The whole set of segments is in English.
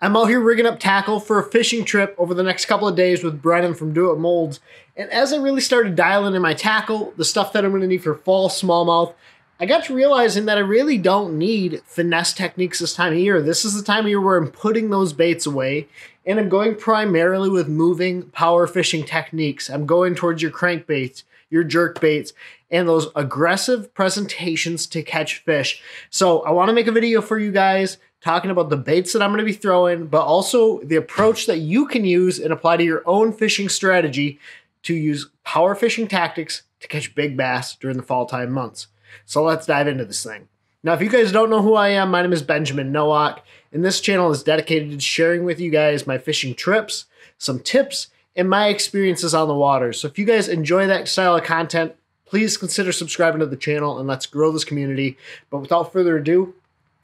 I'm out here rigging up tackle for a fishing trip over the next couple of days with Brennan from Do It Molds. And as I really started dialing in my tackle, the stuff that I'm going to need for fall smallmouth, I got to realizing that I really don't need finesse techniques this time of year. This is the time of year where I'm putting those baits away, and I'm going primarily with moving power fishing techniques. I'm going towards your crankbaits, your jerkbaits, and those aggressive presentations to catch fish. So I want to make a video for you guys talking about the baits that I'm going to be throwing, but also the approach that you can use and apply to your own fishing strategy to use power fishing tactics to catch big bass during the fall time months. So let's dive into this thing. Now, if you guys don't know who I am, my name is Benjamin Nowak, and this channel is dedicated to sharing with you guys my fishing trips, some tips, and my experiences on the water. So if you guys enjoy that style of content, please consider subscribing to the channel and let's grow this community. But without further ado,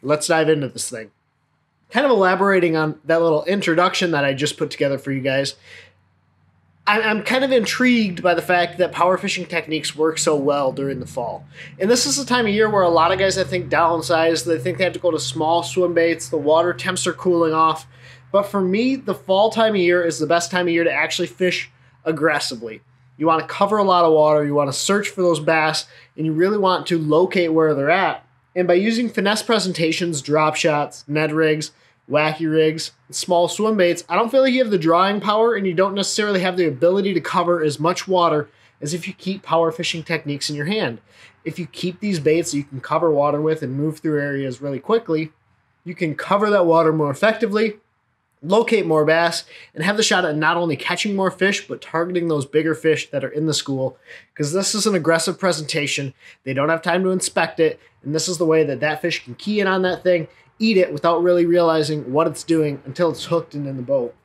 let's dive into this thing. Kind of elaborating on that little introduction that I just put together for you guys, I'm kind of intrigued by the fact that power fishing techniques work so well during the fall. And this is the time of year where a lot of guys, I think, downsize. They think they have to go to small swim baits. The water temps are cooling off. But for me, the fall time of year is the best time of year to actually fish aggressively. You want to cover a lot of water. You want to search for those bass, and you really want to locate where they're at. And by using finesse presentations, drop shots, Ned rigs, wacky rigs, and small swim baits, I don't feel like you have the drawing power and you don't necessarily have the ability to cover as much water as if you keep power fishing techniques in your hand. If you keep these baits that you can cover water with and move through areas really quickly, you can cover that water more effectively, locate more bass, and have the shot at not only catching more fish, but targeting those bigger fish that are in the school. Because this is an aggressive presentation. They don't have time to inspect it, and this is the way that that fish can key in on that thing, eat it without really realizing what it's doing until it's hooked and in the boat.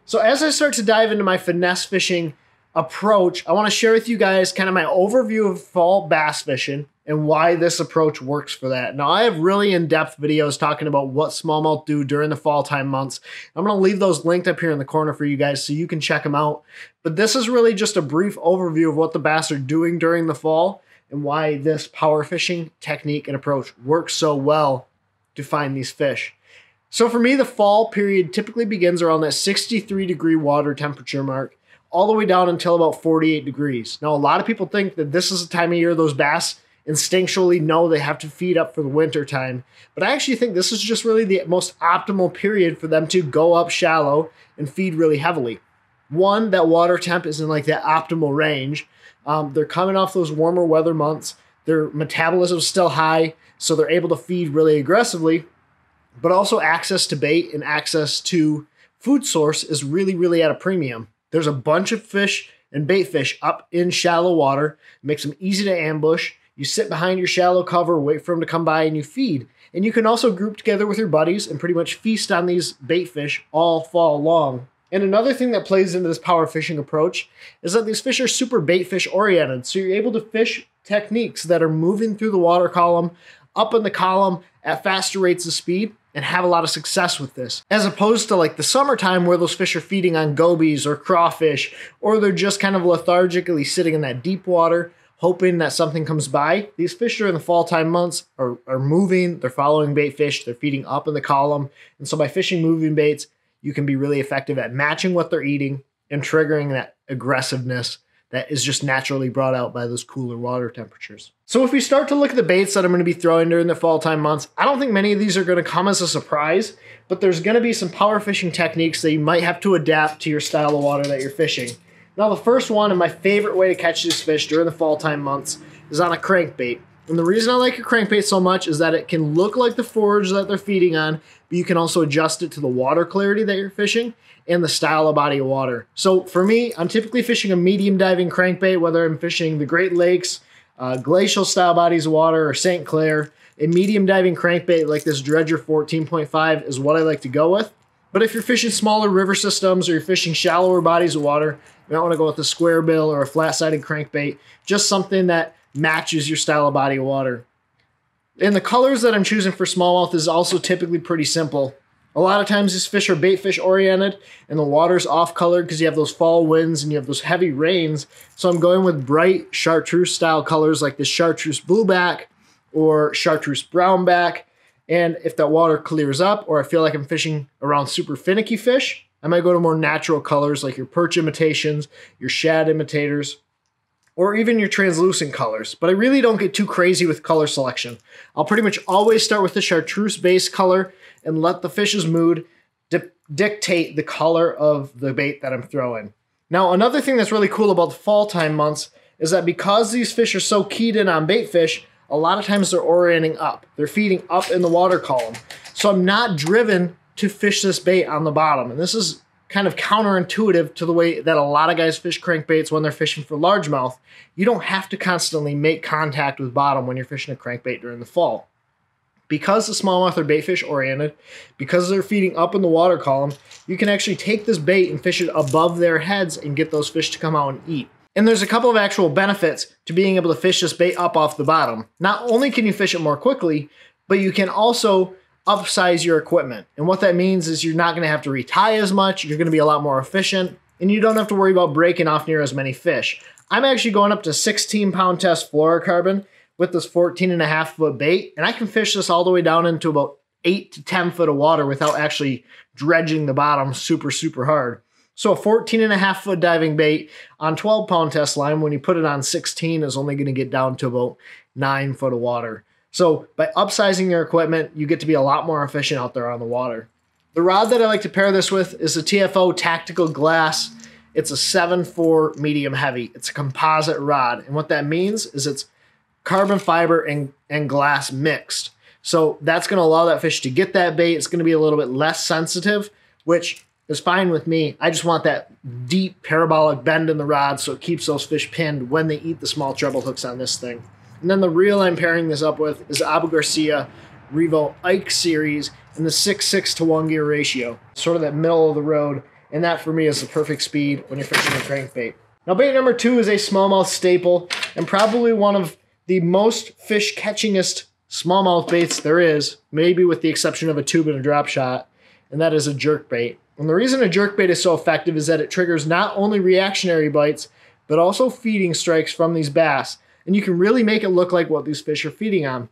So as I start to dive into my finesse fishing approach, I want to share with you guys kind of my overview of fall bass fishing and why this approach works for that. Now, I have really in-depth videos talking about what smallmouth do during the fall time months. I'm going to leave those linked up here in the corner for you guys so you can check them out. But this is really just a brief overview of what the bass are doing during the fall and why this power fishing technique and approach works so well to find these fish. So for me, the fall period typically begins around that 63-degree water temperature mark, all the way down until about 48 degrees. Now, a lot of people think that this is the time of year those bass instinctually know they have to feed up for the winter time, but I actually think this is just really the most optimal period for them to go up shallow and feed really heavily. One, that water temp is in like that optimal range. They're coming off those warmer weather months. Their metabolism is still high, so they're able to feed really aggressively, but also access to bait and access to food source is really, really at a premium. There's a bunch of fish and bait fish up in shallow water. It makes them easy to ambush. You sit behind your shallow cover, wait for them to come by, and you feed. And you can also group together with your buddies and pretty much feast on these bait fish all fall long. And another thing that plays into this power fishing approach is that these fish are super bait fish oriented. So you're able to fish techniques that are moving through the water column, up in the column at faster rates of speed, and have a lot of success with this. As opposed to like the summertime where those fish are feeding on gobies or crawfish, or they're just kind of lethargically sitting in that deep water, hoping that something comes by. These fish during the fall time months are moving, they're following bait fish, they're feeding up in the column. And so by fishing moving baits, you can be really effective at matching what they're eating and triggering that aggressiveness that is just naturally brought out by those cooler water temperatures. So if we start to look at the baits that I'm going to be throwing during the fall time months, I don't think many of these are going to come as a surprise, but there's going to be some power fishing techniques that you might have to adapt to your style of water that you're fishing. Now, the first one and my favorite way to catch these fish during the fall time months is on a crankbait. And the reason I like a crankbait so much is that it can look like the forage that they're feeding on, but you can also adjust it to the water clarity that you're fishing and the style of body of water. So for me, I'm typically fishing a medium diving crankbait, whether I'm fishing the Great Lakes, glacial style bodies of water, or St. Clair. A medium diving crankbait like this Dredger 14.5 is what I like to go with. But if you're fishing smaller river systems or you're fishing shallower bodies of water, you don't want to go with a square bill or a flat-sided crankbait, just something that matches your style of body of water. And the colors that I'm choosing for smallmouth is also typically pretty simple. A lot of times these fish are bait fish oriented and the water's off colored because you have those fall winds and you have those heavy rains. So I'm going with bright chartreuse style colors like this chartreuse blueback or chartreuse brownback. And if that water clears up or I feel like I'm fishing around super finicky fish, I might go to more natural colors like your perch imitations, your shad imitators, or even your translucent colors. But I really don't get too crazy with color selection. I'll pretty much always start with the chartreuse base color and let the fish's mood dictate the color of the bait that I'm throwing. Now, another thing that's really cool about the fall time months is that because these fish are so keyed in on bait fish, a lot of times they're orienting up. They're feeding up in the water column. So I'm not driven to fish this bait on the bottom. And this is kind of counterintuitive to the way that a lot of guys fish crankbaits when they're fishing for largemouth. You don't have to constantly make contact with bottom when you're fishing a crankbait during the fall. Because the smallmouth are baitfish oriented, because they're feeding up in the water column, you can actually take this bait and fish it above their heads and get those fish to come out and eat. And there's a couple of actual benefits to being able to fish this bait up off the bottom. Not only can you fish it more quickly, but you can also upsize your equipment. And what that means is you're not going to have to retie as much, you're going to be a lot more efficient, and you don't have to worry about breaking off near as many fish. I'm actually going up to 16-pound test fluorocarbon with this 14.5-foot bait, and I can fish this all the way down into about 8 to 10 foot of water without actually dredging the bottom super hard. So a 14.5-foot diving bait on 12-pound test line, when you put it on 16, is only going to get down to about 9 foot of water. So by upsizing your equipment, you get to be a lot more efficient out there on the water. The rod that I like to pair this with is the TFO Tactical Glass. It's a 7.4 medium heavy. It's a composite rod, and what that means is it's carbon fiber and glass mixed. So that's going to allow that fish to get that bait. It's going to be a little bit less sensitive, which is fine with me. I just want that deep parabolic bend in the rod so it keeps those fish pinned when they eat the small treble hooks on this thing. And then the reel I'm pairing this up with is the Abu Garcia Revo Ike series in the 6:6 to 1 gear ratio. Sort of that middle of the road, and that for me is the perfect speed when you're fishing a crankbait. Now bait number 2 is a smallmouth staple, and probably one of the most fish catchingest smallmouth baits there is, maybe with the exception of a tube and a drop shot, and that is a jerkbait. And the reason a jerkbait is so effective is that it triggers not only reactionary bites, but also feeding strikes from these bass. And you can really make it look like what these fish are feeding on.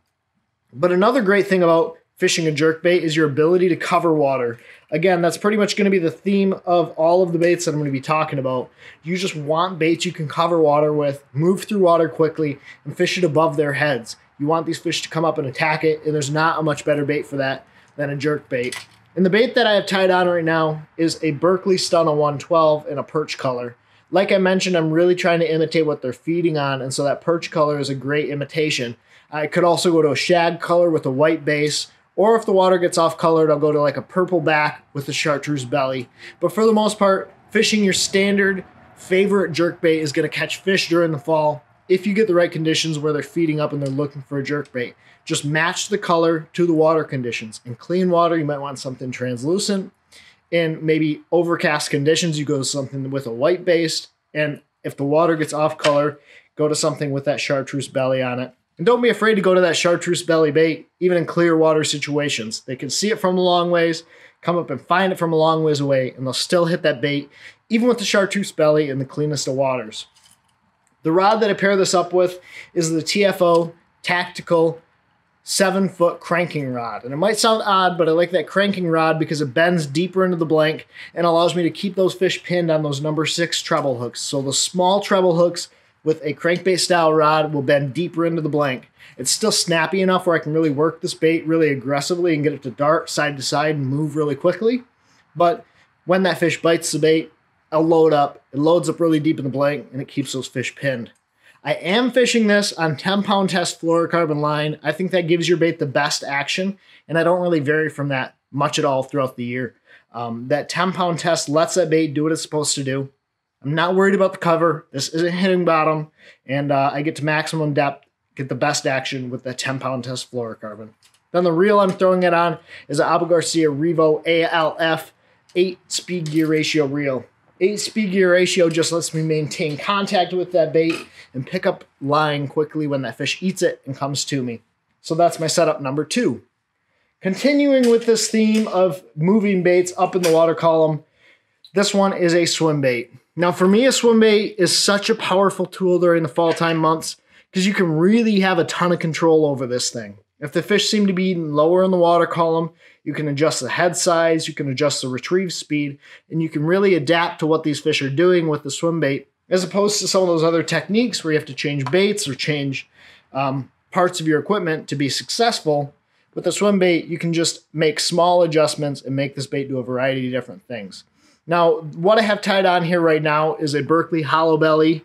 But another great thing about fishing a jerkbait is your ability to cover water. Again, that's pretty much going to be the theme of all of the baits that I'm going to be talking about. You just want baits you can cover water with, move through water quickly, and fish it above their heads. You want these fish to come up and attack it, and there's not a much better bait for that than a jerkbait. And the bait that I have tied on right now is a Berkley Stunna 112 in a perch color. Like I mentioned, I'm really trying to imitate what they're feeding on, and so that perch color is a great imitation. I could also go to a shad color with a white base, or if the water gets off colored, I'll go to like a purple back with a chartreuse belly. But for the most part, fishing your standard favorite jerkbait is going to catch fish during the fall if you get the right conditions where they're feeding up and they're looking for a jerkbait. Just match the color to the water conditions. In clean water, you might want something translucent. In maybe overcast conditions, you go to something with a white base. And if the water gets off color, go to something with that chartreuse belly on it. And don't be afraid to go to that chartreuse belly bait, even in clear water situations. They can see it from a long ways, come up and find it from a long ways away, and they'll still hit that bait, even with the chartreuse belly in the cleanest of waters. The rod that I pair this up with is the TFO Tactical 7-foot cranking rod. And it might sound odd, but I like that cranking rod because it bends deeper into the blank and allows me to keep those fish pinned on those number 6 treble hooks. So the small treble hooks with a crankbait style rod will bend deeper into the blank. It's still snappy enough where I can really work this bait really aggressively and get it to dart side to side and move really quickly. But when that fish bites the bait, I'll load up. It loads up really deep in the blank and it keeps those fish pinned. I am fishing this on 10-pound test fluorocarbon line. I think that gives your bait the best action, and I don't really vary from that much at all throughout the year. That 10-pound test lets that bait do what it's supposed to do. I'm not worried about the cover. This isn't hitting bottom, and I get to maximum depth, get the best action with that 10-pound test fluorocarbon. Then the reel I'm throwing it on is an Abu Garcia Revo ALF 8 speed gear ratio reel. 8 speed gear ratio just lets me maintain contact with that bait and pick up line quickly when that fish eats it and comes to me. So that's my setup number 2. Continuing with this theme of moving baits up in the water column, this one is a swim bait. Now for me, a swim bait is such a powerful tool during the fall time months because you can really have a ton of control over this thing. If the fish seem to be eating lower in the water column, you can adjust the head size, you can adjust the retrieve speed, and you can really adapt to what these fish are doing with the swim bait, as opposed to some of those other techniques where you have to change baits or change parts of your equipment to be successful. With the swim bait, you can just make small adjustments and make this bait do a variety of different things. Now, what I have tied on here right now is a Berkley hollow belly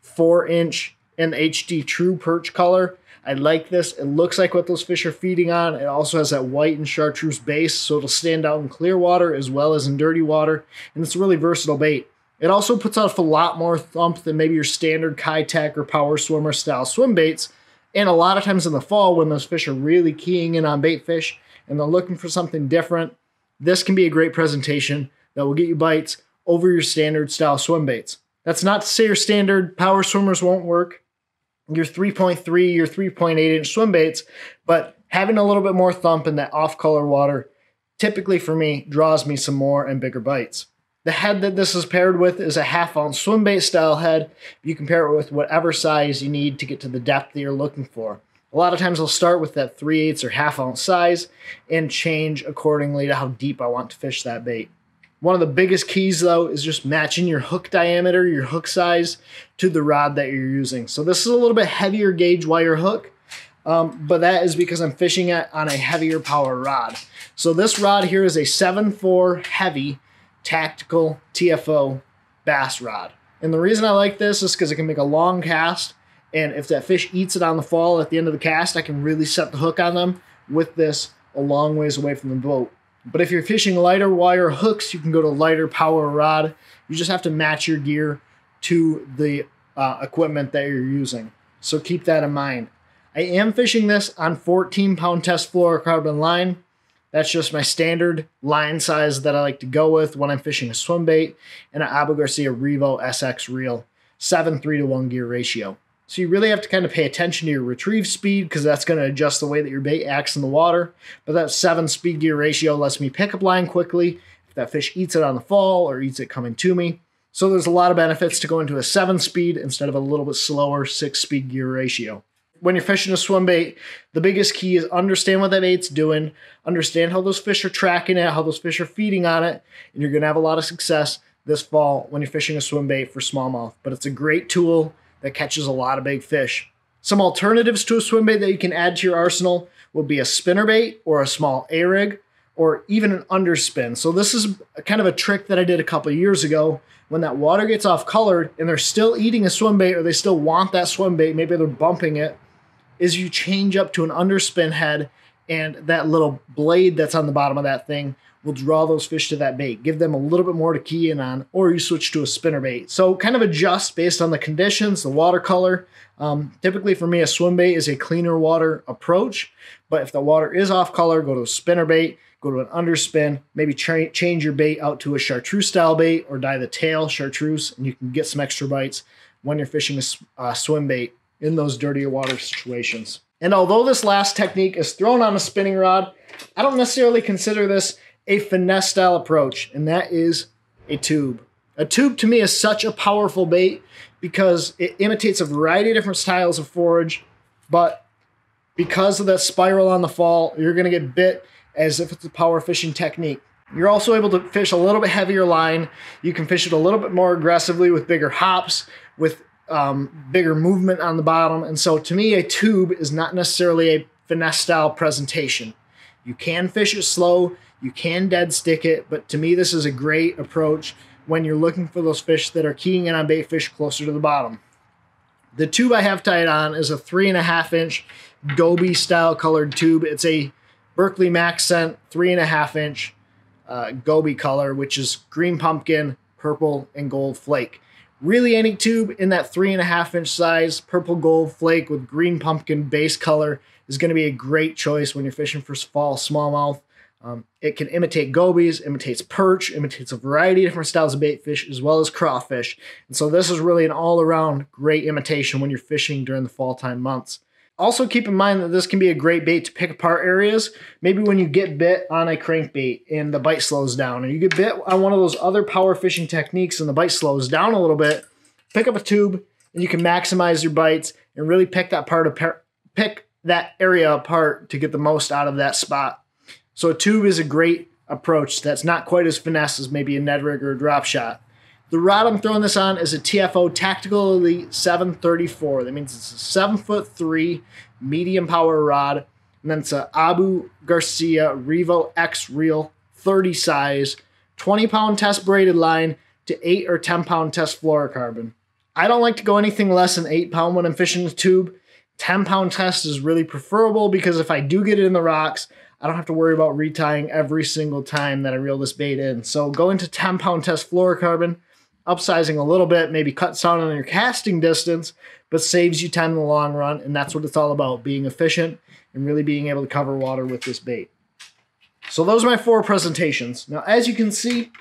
4-inch in HD True Perch color. I like this. It looks like what those fish are feeding on. It also has that white and chartreuse base, so it'll stand out in clear water as well as in dirty water, and it's a really versatile bait. It also puts off a lot more thump than maybe your standard Kitech or Power Swimmer style swim baits, and a lot of times in the fall when those fish are really keying in on bait fish and they're looking for something different, this can be a great presentation that will get you bites over your standard style swim baits. That's not to say your standard Power Swimmers won't work, your 3.3, your 3.8-inch swim baits, but having a little bit more thump in that off-color water typically for me draws me some more and bigger bites. The head that this is paired with is a 1/2-ounce swim bait style head. You can pair it with whatever size you need to get to the depth that you're looking for. A lot of times I'll start with that 3/8 or 1/2-ounce size and change accordingly to how deep I want to fish that bait. One of the biggest keys though is just matching your hook diameter, your hook size to the rod that you're using. So this is a little bit heavier gauge wire hook, but that is because I'm fishing it on a heavier power rod. So this rod here is a 7.4 heavy tactical TFO bass rod. And the reason I like this is because it can make a long cast, and if that fish eats it on the fall at the end of the cast, I can really set the hook on them with this a long ways away from the boat. But if you're fishing lighter wire hooks, you can go to lighter power rod. You just have to match your gear to the equipment that you're using. So keep that in mind. I am fishing this on 14-pound test fluorocarbon line. That's just my standard line size that I like to go with when I'm fishing a swim bait, and an Abu Garcia Revo SX reel, 7:3-to-1 gear ratio. So you really have to kind of pay attention to your retrieve speed because that's going to adjust the way that your bait acts in the water. But that 7 speed gear ratio lets me pick up line quickly if that fish eats it on the fall or eats it coming to me. So there's a lot of benefits to going to a 7 speed instead of a little bit slower 6 speed gear ratio. When you're fishing a swim bait, the biggest key is understand what that bait's doing, understand how those fish are tracking it, how those fish are feeding on it, and you're going to have a lot of success this fall when you're fishing a swim bait for smallmouth. But it's a great tool that catches a lot of big fish. Some alternatives to a swim bait that you can add to your arsenal will be a spinnerbait or a small A-rig or even an underspin. So this is kind of a trick that I did a couple of years ago. When that water gets off colored and they're still eating a swim bait or they still want that swim bait, maybe they're bumping it, is you change up to an underspin head, and that little blade that's on the bottom of that thing will draw those fish to that bait, give them a little bit more to key in on, or you switch to a spinnerbait. So kind of adjust based on the conditions, the water color. Typically for me, a swim bait is a cleaner water approach, but if the water is off color, go to a spinnerbait, go to an underspin, maybe change your bait out to a chartreuse style bait or dye the tail chartreuse, and you can get some extra bites when you're fishing a swim bait in those dirtier water situations. And although this last technique is thrown on a spinning rod, I don't necessarily consider this a finesse style approach, and that is a tube. A tube to me is such a powerful bait because it imitates a variety of different styles of forage, but because of that spiral on the fall, you're gonna get bit as if it's a power fishing technique. You're also able to fish a little bit heavier line. You can fish it a little bit more aggressively with bigger hops, with bigger movement on the bottom. And so to me, a tube is not necessarily a finesse style presentation. You can fish it slow, you can dead stick it, but to me, this is a great approach when you're looking for those fish that are keying in on bait fish closer to the bottom. The tube I have tied on is a 3.5-inch Goby style colored tube. It's a Berkley Max Scent 3.5-inch Goby color, which is green pumpkin, purple, and gold flake. Really any tube in that 3.5-inch size, purple gold flake with green pumpkin base color is going to be a great choice when you're fishing for fall smallmouth. It can imitate gobies, imitates perch, imitates a variety of different styles of bait fish, as well as crawfish. And so this is really an all-around great imitation when you're fishing during the fall time months. Also keep in mind that this can be a great bait to pick apart areas. Maybe when you get bit on a crankbait and the bite slows down, or you get bit on one of those other power fishing techniques and the bite slows down a little bit, pick up a tube and you can maximize your bites and really pick that area apart to get the most out of that spot. So a tube is a great approach that's not quite as finesse as maybe a Ned rig or a drop shot. The rod I'm throwing this on is a TFO Tactical Elite 734. That means it's a 7'3" medium power rod. And then it's a Abu Garcia Revo X Reel 30 size, 20-pound test braided line to 8 or 10-pound test fluorocarbon. I don't like to go anything less than 8-pound when I'm fishing the tube. 10-pound test is really preferable because if I do get it in the rocks, I don't have to worry about retying every single time that I reel this bait in. So going to 10-pound test fluorocarbon, upsizing a little bit, maybe cuts down on your casting distance, but saves you time in the long run, and that's what it's all about, being efficient and really being able to cover water with this bait. So those are my 4 presentations. Now, as you can see,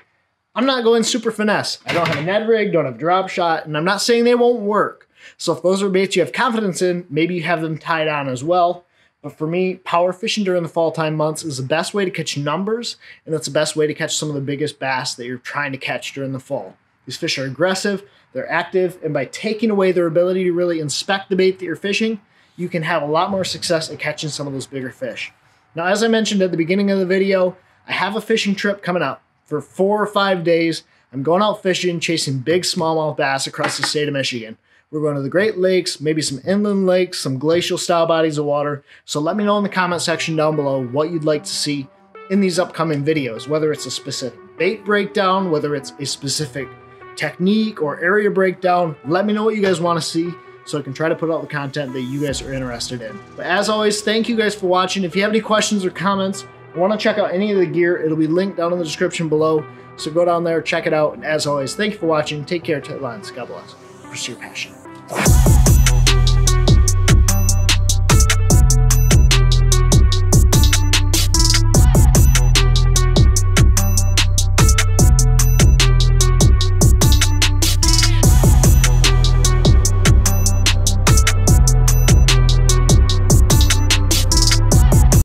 I'm not going super finesse. I don't have a Ned rig, don't have drop shot, and I'm not saying they won't work. So if those are baits you have confidence in, maybe you have them tied on as well. But for me, power fishing during the fall time months is the best way to catch numbers, and it's the best way to catch some of the biggest bass that you're trying to catch during the fall. These fish are aggressive, they're active, and by taking away their ability to really inspect the bait that you're fishing, you can have a lot more success at catching some of those bigger fish. Now, as I mentioned at the beginning of the video, I have a fishing trip coming up for 4 or 5 days. I'm going out fishing, chasing big smallmouth bass across the state of Michigan. We're going to the Great Lakes, maybe some inland lakes, some glacial style bodies of water. So let me know in the comment section down below what you'd like to see in these upcoming videos, whether it's a specific bait breakdown, whether it's a specific technique or area breakdown. Let me know what you guys want to see so I can try to put out the content that you guys are interested in. But as always, thank you guys for watching. If you have any questions or comments, or want to check out any of the gear, it'll be linked down in the description below. So go down there, check it out. And as always, thank you for watching. Take care, tight lines. God bless. Pursue your passion.